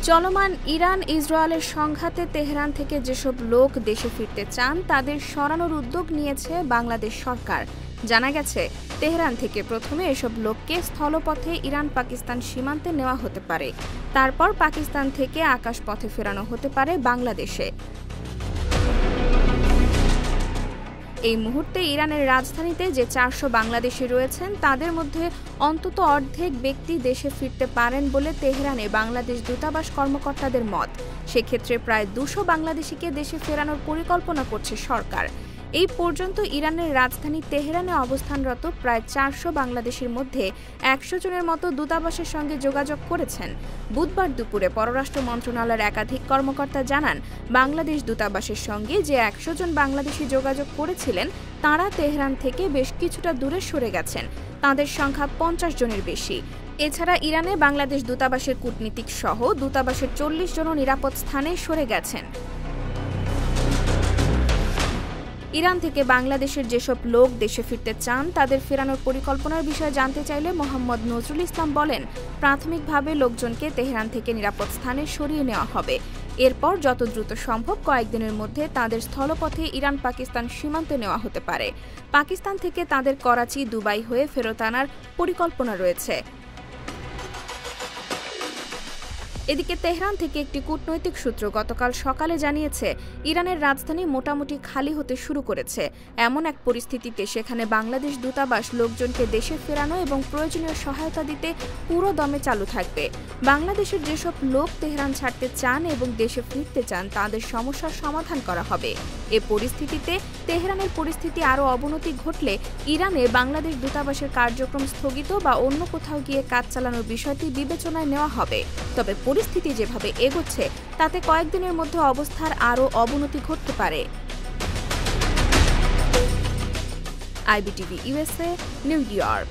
চলমান ইরান ইসরায়েলের সংঘাতে তেহরান থেকে যেসব লোক দেশে ফিরতে চান তাদের সরানোর উদ্যোগ নিয়েছে বাংলাদেশ সরকার। জানা গেছে, তেহরান থেকে প্রথমে এসব লোককে স্থলপথে ইরান পাকিস্তান সীমান্তে নেওয়া হতে পারে, তারপর পাকিস্তান থেকে আকাশপথে ফেরানো হতে পারে বাংলাদেশে। এই মুহূর্তে ইরানের রাজধানীতে যে ৪০০ বাংলাদেশি রয়েছেন তাদের মধ্যে অন্তত অর্ধেক ব্যক্তি দেশে ফিরতে পারেন বলে তেহরানে বাংলাদেশ দূতাবাস কর্মকর্তাদের মত। সেক্ষেত্রে প্রায় ২০০ বাংলাদেশিকে দেশে ফেরানোর পরিকল্পনা করছে সরকার। এই পর্যন্ত ইরানের রাজধানী তেহরানে অবস্থানরত প্রায় ৪০০ বাংলাদেশির মধ্যে ১০০ জনের মতো দূতাবাসের সঙ্গে যোগাযোগ করেছেন। বুধবার দুপুরে পররাষ্ট্র মন্ত্রণালয়ের একাধিক কর্মকর্তা জানান, বাংলাদেশ দূতাবাসের সঙ্গে যে ১০০ জন বাংলাদেশি যোগাযোগ করেছিলেন তাঁরা তেহরান থেকে বেশ কিছুটা দূরে সরে গেছেন। তাঁদের সংখ্যা ৫০ জনের বেশি। এছাড়া ইরানে বাংলাদেশ দূতাবাসের কূটনীতিক সহ দূতাবাসের ৪০ জনও নিরাপদ স্থানে সরে গেছেন। ইরান থেকে বাংলাদেশের যেসব লোক দেশে ফিরতে চান তাদের ফেরানোর পরিকল্পনার বিষয়ে জানতে চাইলে মোহাম্মদ নজরুল ইসলাম বলেন, প্রাথমিকভাবে লোকজনকে তেহরান থেকে নিরাপদ স্থানে সরিয়ে নেওয়া হবে। এরপর যত দ্রুত সম্ভব কয়েকদিনের মধ্যে তাদের স্থলপথে ইরান পাকিস্তান সীমান্তে নেওয়া হতে পারে। পাকিস্তান থেকে তাদের করাচি, দুবাই হয়ে ফেরত আনার পরিকল্পনা রয়েছে। এদিকে তেহরান থেকে একটি কূটনৈতিক সূত্র গতকাল সকালে জানিয়েছে, ইরানের রাজধানী মোটামুটি খালি হতে শুরু করেছে। এমন এক পরিস্থিতিতে সেখানে বাংলাদেশ দূতাবাস লোকজনকে দেশে ফেরানো এবং প্রয়োজনীয় সহায়তা দিতে পুরো দমে চালু থাকবে। বাংলাদেশের যেসব লোক তেহরান ছাড়তে চান এবং দেশে ফিরতে চান তাদের সমস্যার সমাধান করা হবে। এ পরিস্থিতিতে তেহরানের পরিস্থিতি আরও অবনতি ঘটলে ইরানে বাংলাদেশ দূতাবাসের কার্যক্রম স্থগিত বা অন্য কোথাও গিয়ে কাজ চালানোর বিষয়টি বিবেচনায় নেওয়া হবে। তবে পরিস্থিতি যেভাবে এগোচ্ছে তাতে কয়েকদিনের মধ্যে অবস্থার আরও অবনতি ঘটতে পারে। IBTV USA, new York.